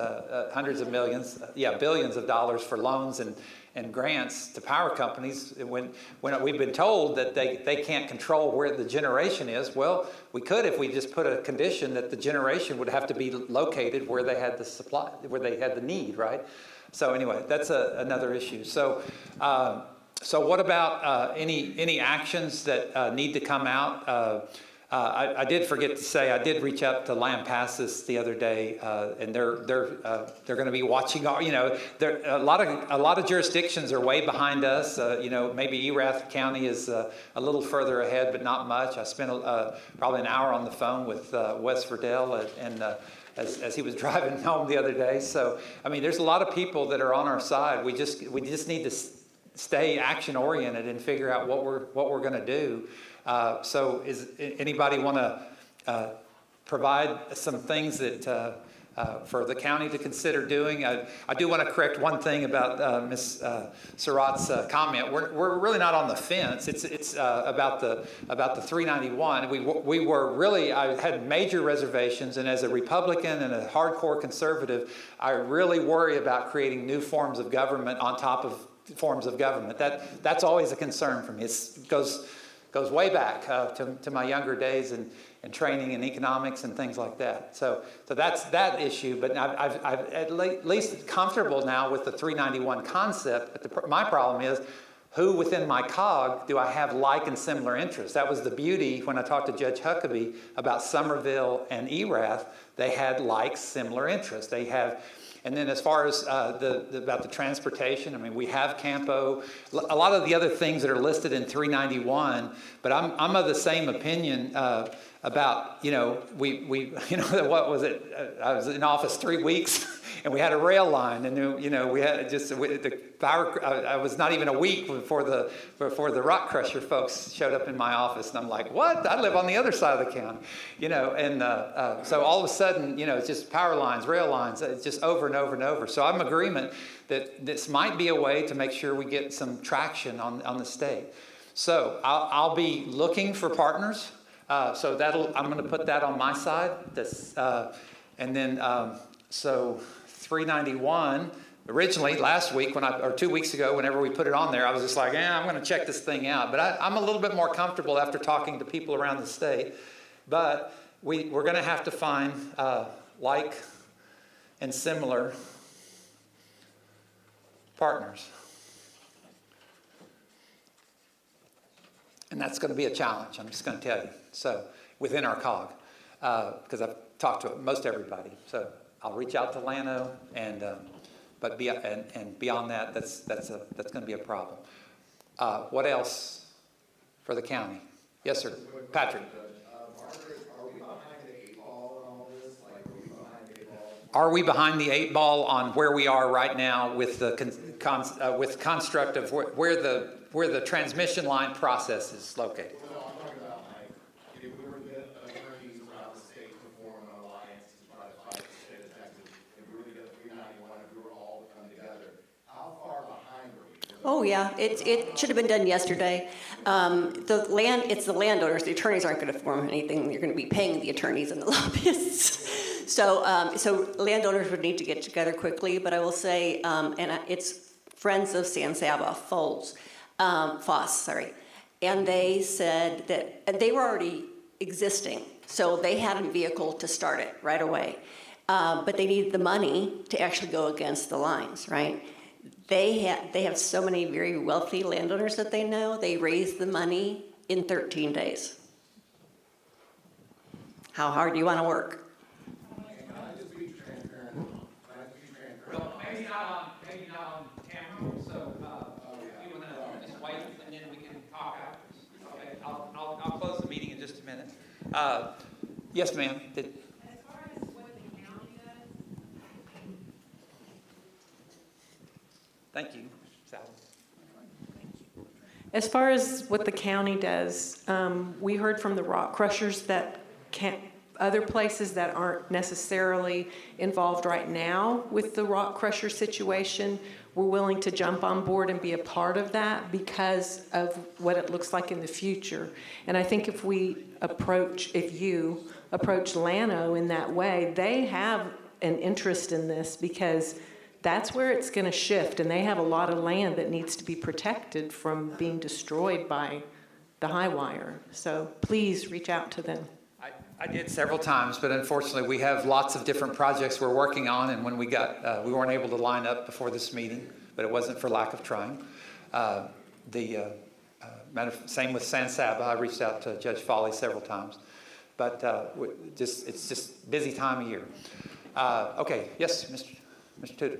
hundreds of millions, billions of dollars for loans and grants to power companies when we've been told that they can't control where the generation is. Well, we could if we just put a condition that the generation would have to be located where they had the supply, where they had the need, right? So anyway, that's another issue. So what about any actions that need to come out? I did forget to say, I did reach out to Lampasas the other day, and they're going to be watching. A lot of jurisdictions are way behind us. Maybe Erath County is a little further ahead, but not much. I spent probably an hour on the phone with Wes Verdell, and as he was driving home the other day. So I mean, there's a lot of people that are on our side. We just need to stay action oriented and figure out what we're going to do. So is anybody want to provide some things that for the county to consider doing? I do want to correct one thing about Ms. Surratt's comment. We're really not on the fence. It's about the 391. We were really, I had major reservations, and as a Republican and a hardcore conservative, I really worry about creating new forms of government on top of forms of government. That's always a concern for me. It goes way back to my younger days and training in economics and things like that. So that's that issue. But I'm at least comfortable now with the 391 concept. But my problem is, who within my cog do I have like and similar interests? That was the beauty when I talked to Judge Huckabee about Somerville and Erath. They had like similar interests. They have. And then as far as about the transportation, I mean, we have Campo, a lot of the other things that are listed in 391, but I'm of the same opinion about, we what was it? I was in office 3 weeks and we had a rail line, and we had the power. I was not even a week before the rock crusher folks showed up in my office, and I'm like, what? I live on the other side of the county, and so all of a sudden, it's just power lines, rail lines, it's just over and over and over. So I'm in agreement that this might be a way to make sure we get some traction on the state. So I'll be looking for partners. So I'm going to put that on my side. And then so 391. Originally, last week or 2 weeks ago, whenever we put it on there, I was just like, I'm going to check this thing out. But I'm a little bit more comfortable after talking to people around the state. But we're going to have to find like and similar partners. And that's going to be a challenge, I'm just going to tell you. So within our COG, because I've talked to most everybody. So I'll reach out to Llano, but beyond that, that's going to be a problem. What else for the county? Yes, sir. Patrick. Margaret, are we behind the 8 ball in all this? Like, are we behind the 8 ball? Are we behind the 8 ball on where we are right now with the with construct of where the transmission line process is located? Well, I'm talking about, like, if we were to get attorneys around the state to form an alliance to try to fight the state of Texas, if we were to get 391, if we were all to come together, how far behind are we? Oh, yeah, it should have been done yesterday. It's the landowners. The attorneys aren't going to form anything. You're going to be paying the attorneys and the lobbyists. So landowners would need to get together quickly. But I will say, it's Friends of San Saba, Foss, and they said that, and they were already existing, so they had a vehicle to start it right away. But they needed the money to actually go against the lines, right? They have so many very wealthy landowners that they know. They raised the money in 13 days. How hard do you want to work? Can I just be transparent? maybe not on camera, so, you wanna just wait and then we can talk afterwards? Okay, I'll close the meeting in just a minute. Yes, ma'am. As far as what the county does, Thank you, Sally. as far as what the county does, we heard from the rock crushers that other places that aren't necessarily involved right now with the rock crusher situation, we're willing to jump on board and be a part of that because of what it looks like in the future. And I think if you approach Llano in that way, they have an interest in this because that's where it's going to shift, and they have a lot of land that needs to be protected from being destroyed by the high wire. So please reach out to them. I did several times, but unfortunately, we have lots of different projects we're working on, and when we weren't able to line up before this meeting, but it wasn't for lack of trying. Same with San Saba. I reached out to Judge Foley several times, but it's just busy time of year. Okay, yes, Mr. Tudor.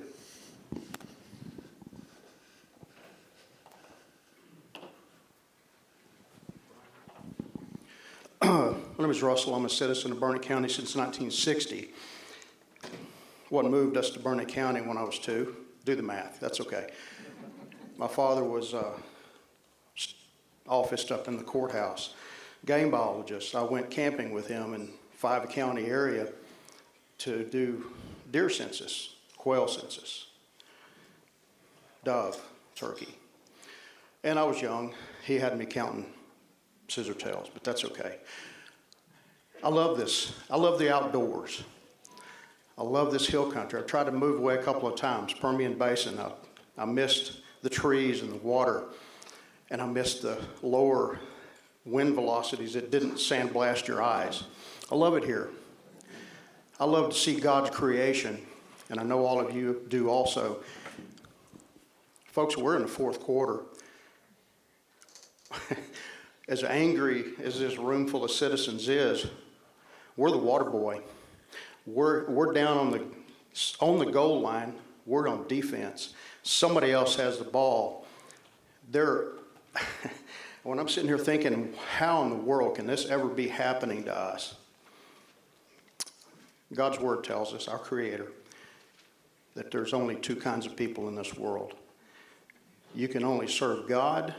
My name is Russell. I'm a citizen of Burnett County since 1960. What moved us to Burnett County when I was 2? Do the math. That's okay. My father was officed up in the courthouse, game biologist. I went camping with him in 5 county area to do deer census, quail census, dove, turkey. And I was young. He had me counting scissor tails, but that's okay. I love this. I love the outdoors. I love this hill country. I've tried to move away a couple of times. Permian Basin, I missed the trees and the water, and I missed the lower wind velocities that didn't sandblast your eyes. I love it here. I love to see God's creation, and I know all of you do also. Folks, we're in the fourth quarter. As angry as this room full of citizens is, we're the water boy. We're down on the goal line. We're on defense. Somebody else has the ball. When I'm sitting here thinking, how in the world can this ever be happening to us? God's word tells us, our Creator, that there's only 2 kinds of people in this world. You can only serve God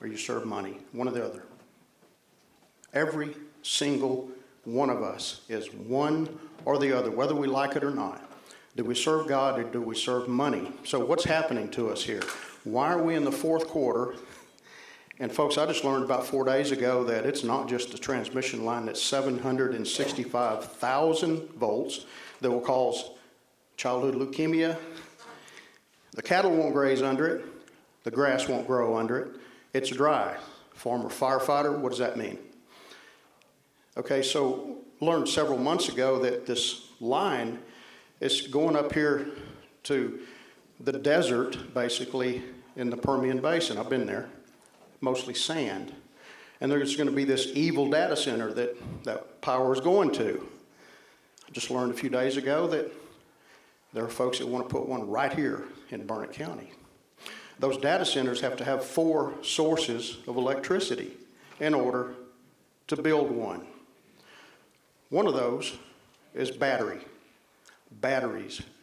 or you serve money, one or the other. Every single one of us is one or the other, whether we like it or not. Do we serve God or do we serve money? So what's happening to us here? Why are we in the fourth quarter? And folks, I just learned about 4 days ago that it's not just a transmission line that's 765,000 volts that will cause childhood leukemia. The cattle won't graze under it. The grass won't grow under it. It's dry. Former firefighter, what does that mean? Okay, so learned several months ago that this line is going up here to the desert, basically, in the Permian Basin. I've been there. Mostly sand. And there's going to be this evil data center that power is going to. I just learned a few days ago that there are folks that want to put one right here in Burnett County. Those data centers have to have 4 sources of electricity in order to build one. One of those is batteries,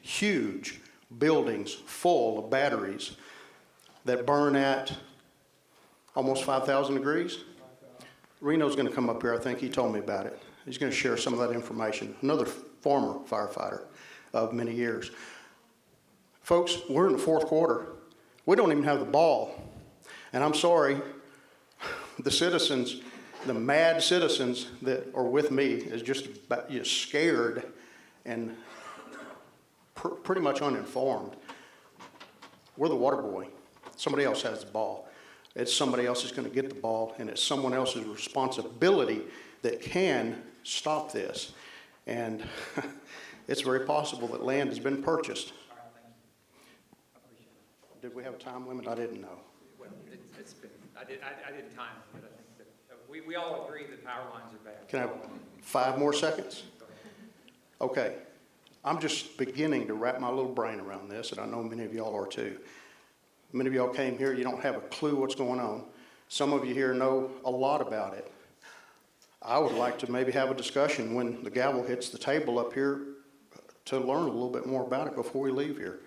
huge buildings full of batteries that burn at almost 5,000 degrees. Reno's going to come up here. I think he told me about it. He's going to share some of that information. Another former firefighter of many years. Folks, we're in the fourth quarter. We don't even have the ball. And I'm sorry, the citizens, the mad citizens that are with me is just scared and pretty much uninformed. We're the water boy. Somebody else has the ball. It's somebody else is going to get the ball, and it's someone else's responsibility that can stop this. And it's very possible that land has been purchased. Did we have a time limit? I didn't know. Well, it's been, I didn't time it, but I think that we all agree that power lines are bad. Can I have 5 more seconds? Okay. I'm just beginning to wrap my little brain around this, and I know many of y'all are too. Many of y'all came here, you don't have a clue what's going on. Some of you here know a lot about it. I would like to maybe have a discussion when the gavel hits the table up here to learn a little bit more about it before we leave here.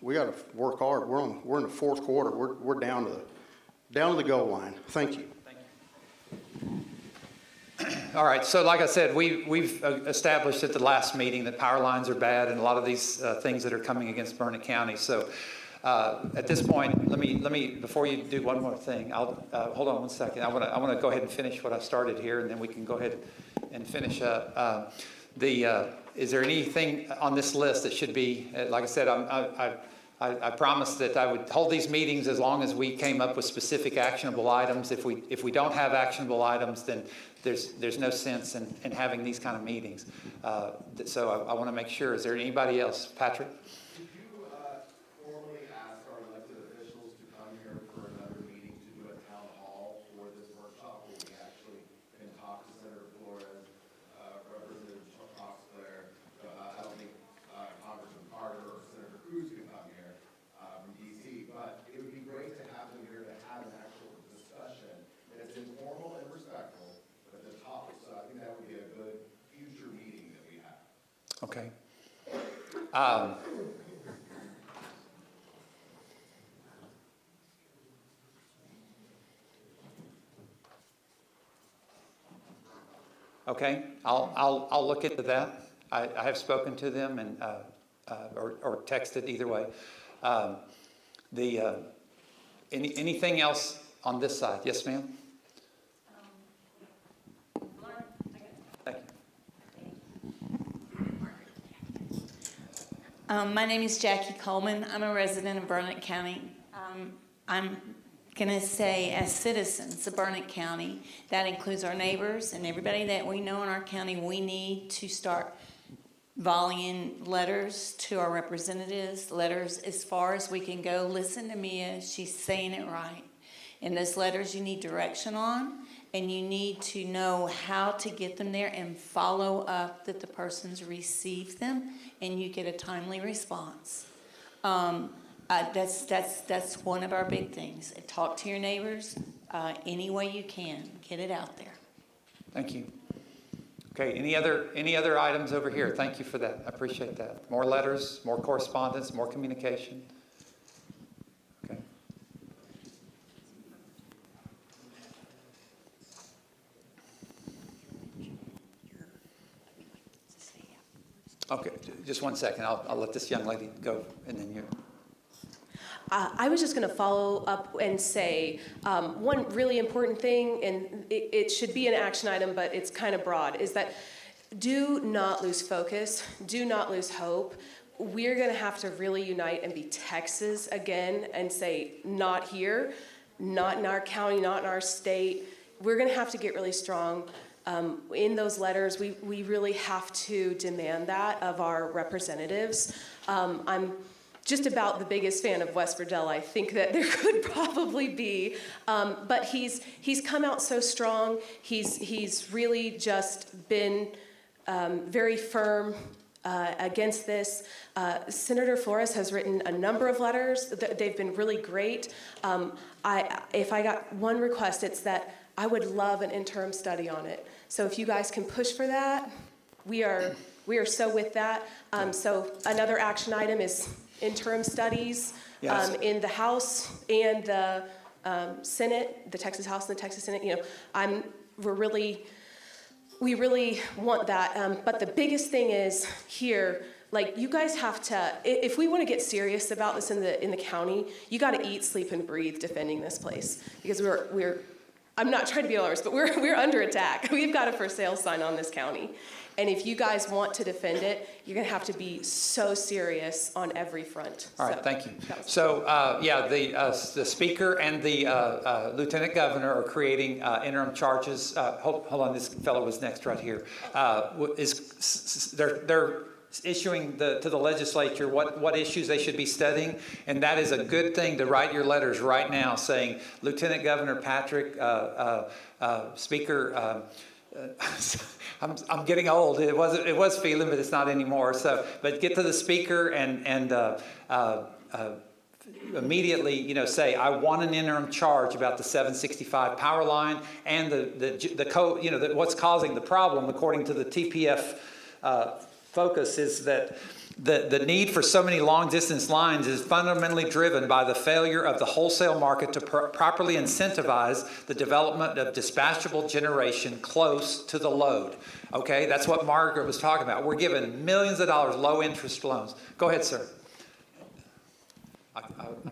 We got to work hard. We're in the fourth quarter. We're down to the goal line. Thank you. All right, so like I said, we've established at the last meeting that power lines are bad and a lot of these things that are coming against Burnett County. So at this point, let me before you do one more thing, I'll hold on one second. I want to go ahead and finish what I started here, and then we can go ahead and finish up. Is there anything on this list that should be? Like I said, I promised that I would hold these meetings as long as we came up with specific actionable items. If we don't have actionable items, then there's no sense in having these kind of meetings. So I want to make sure. Is there anybody else? Patrick? Did you formally ask our elected officials to come here for another meeting to do a town hall for this workshop where we actually can talk to Senator Flores, Representative Troxler? I don't think Congressman Carter or Senator Cruz can come here from DC, but it would be great to have them here to have an actual discussion. And it's informal and respectful, but the topic, so I think that would be a good future meeting that we have. Okay. Okay, I'll look into that. I have spoken to them and or texted either way. Anything else on this side? Yes, ma'am. Thank you. My name is Jackie Coleman. I'm a resident of Burnett County. I'm going to say, as citizens of Burnett County, that includes our neighbors and everybody that we know in our county, we need to start volleying letters to our representatives, letters as far as we can go. Listen to Mia, she's saying it right. In those letters, you need direction on, and you need to know how to get them there and follow up that the person's received them and you get a timely response. That's one of our big things. Talk to your neighbors any way you can. Get it out there. Thank you. Okay, any other items over here? Thank you for that. I appreciate that. More letters, more correspondence, more communication. Okay. Okay, just one second. I'll let this young lady go, and then you. I was just going to follow up and say one really important thing, and it should be an action item, but it's kind of broad, is that do not lose focus, do not lose hope. We're going to have to really unite and be Texas again and say, not here, not in our county, not in our state. We're going to have to get really strong. In those letters, we really have to demand that of our representatives. I'm just about the biggest fan of Wes Verdell. I think that there could probably be, but he's come out so strong. He's really just been very firm against this. Senator Flores has written a number of letters. They've been really great. If I got one request, it's that I would love an interim study on it. So if you guys can push for that, we are so with that. So another action item is interim studies in the House and the Senate, the Texas House and the Texas Senate. You know, we really want that. But the biggest thing is here, like, you guys have to, if we want to get serious about this in the county, you got to eat, sleep, and breathe defending this place, because we're I'm not trying to be alarmist, but we're under attack. We've got a for sale sign on this county. And if you guys want to defend it, you're going to have to be so serious on every front. All right, thank you. So, the Speaker and the Lieutenant Governor are creating interim charges. Hold on, this fellow was next right here. They're issuing to the legislature what issues they should be studying, and that is a good thing to write your letters right now saying, Lieutenant Governor Patrick, Speaker I'm getting old. It was feeling, but it's not anymore. So, but get to the speaker and immediately, say, I want an interim charge about the 765 power line and what's causing the problem, according to the TPF focus, is that the need for so many long-distance lines is fundamentally driven by the failure of the wholesale market to properly incentivize the development of dispatchable generation close to the load. Okay, that's what Margaret was talking about. We're giving millions of dollars low-interest loans. Go ahead, sir. I'm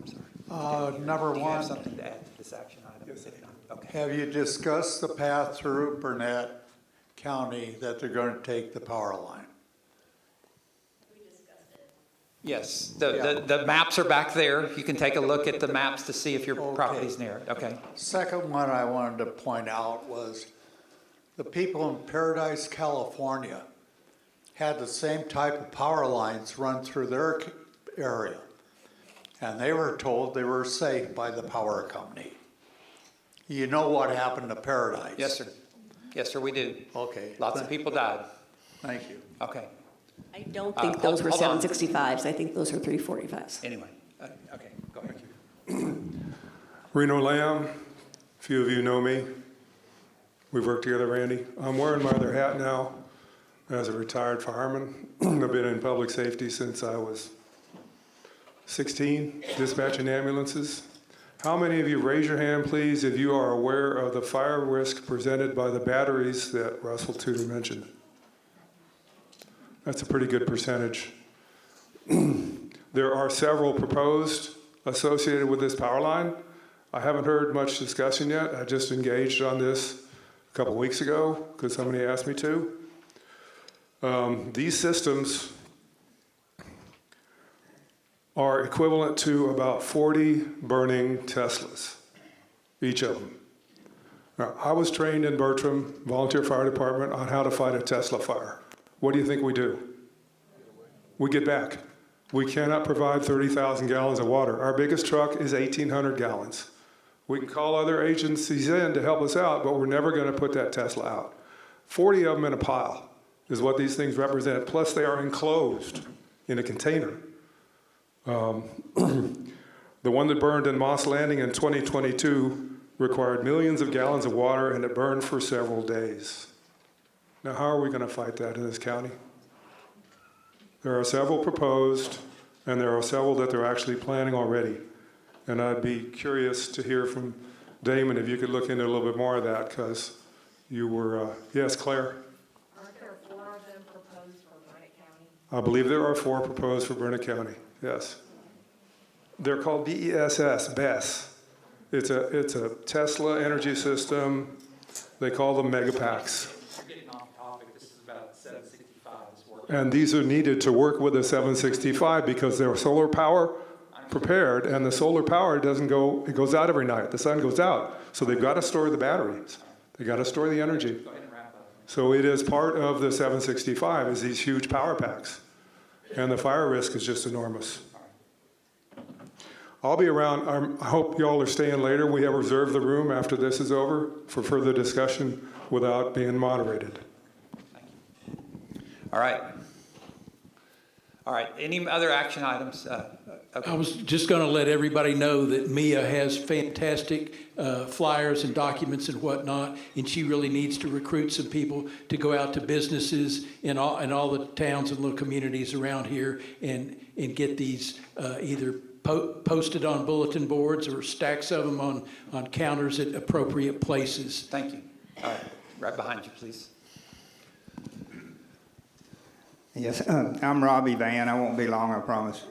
sorry. Number Do you have one, something to add to this action item? If not, okay. have you discussed the path through Burnett County that they're going to take the power line? Yes, the maps are back there. You can take a look at the maps to see if your Okay. property's near it. Okay. Second one I wanted to point out was the people in Paradise, California had the same type of power lines run through their area. And they were told they were safe by the power company. You know what happened to Paradise? Yes, sir. Yes, sir, we do. Okay. Lots of people died. Thank you. Okay. I don't think those were hold on. 765s. I think those were 345s. Anyway, okay, go ahead. Reno Lamb, a few of you know me. We've worked together, Randy. I'm wearing my other hat now as a retired fireman. I've been in public safety since I was 16, dispatching ambulances. How many of you, raise your hand please, if you are aware of the fire risk presented by the batteries that Russell Tudor mentioned? That's a pretty good percentage. There are several proposed associated with this power line. I haven't heard much discussion yet. I just engaged on this a couple weeks ago because somebody asked me to. These systems are equivalent to about 40 burning Teslas, each of them. Now, I was trained in Bertram Volunteer Fire Department on how to fight a Tesla fire. What do you think we do? We get back. We cannot provide 30,000 gallons of water. Our biggest truck is 1,800 gallons. We can call other agencies in to help us out, but we're never going to put that Tesla out. 40 of them in a pile is what these things represent. Plus, they are enclosed in a container. The one that burned in Moss Landing in 2022 required millions of gallons of water, and it burned for several days. Now, how are we going to fight that in this county? There are several proposed, and there are several that they're actually planning already. And I'd be curious to hear from Damon if you could look into a little bit more of that, because you were, yes, Claire? Aren't there 4 of them proposed for Burnett County? I believe there are 4 proposed for Burnett County, yes. They're called BESS. It's a Tesla energy system. They call them megapacks. Getting off topic, this is about 765's work. And these are needed to work with the 765 because they're solar power prepared, and the solar power doesn't go, it goes out every night. The sun goes out. So they've got to store the batteries. They've got to store the energy. So it is part of the 765 is these huge power packs. And the fire risk is just enormous. I'll be around. I hope y'all are staying later. We have reserved the room after this is over for further discussion without being moderated. Thank you. All right. All right. Any other action items? Okay. I was just going to let everybody know that Mia has fantastic flyers and documents and whatnot, and she really needs to recruit some people to go out to businesses in all the towns and little communities around here and get these either posted on bulletin boards or stacks of them on counters at appropriate places. Thank you. All right. Right behind you, please. Yes, I'm Robbie Van. I won't be long, I promise.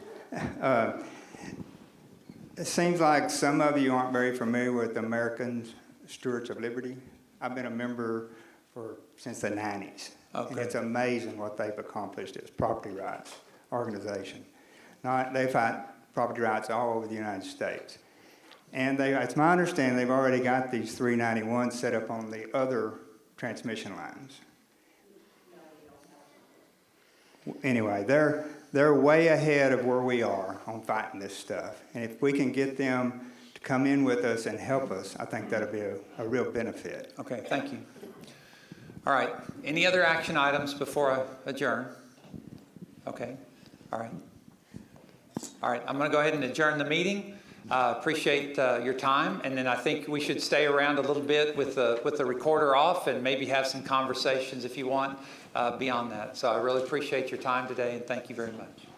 It seems like some of you aren't very familiar with American Stewards of Liberty. I've been a member since the 90s. Okay. And it's amazing what they've accomplished as property rights organization. Now, they fight property rights all over the United States. And it's my understanding they've already got these 391 set up on the other transmission lines. Anyway, they're way ahead of where we are on fighting this stuff. And if we can get them to come in with us and help us, I think that'll be a real benefit. Okay, thank you. All right. Any other action items before I adjourn? Okay. All right. All right. I'm going to go ahead and adjourn the meeting. Appreciate your time, and then I think we should stay around a little bit with the recorder off and maybe have some conversations if you want beyond that. So I really appreciate your time today, and thank you very much.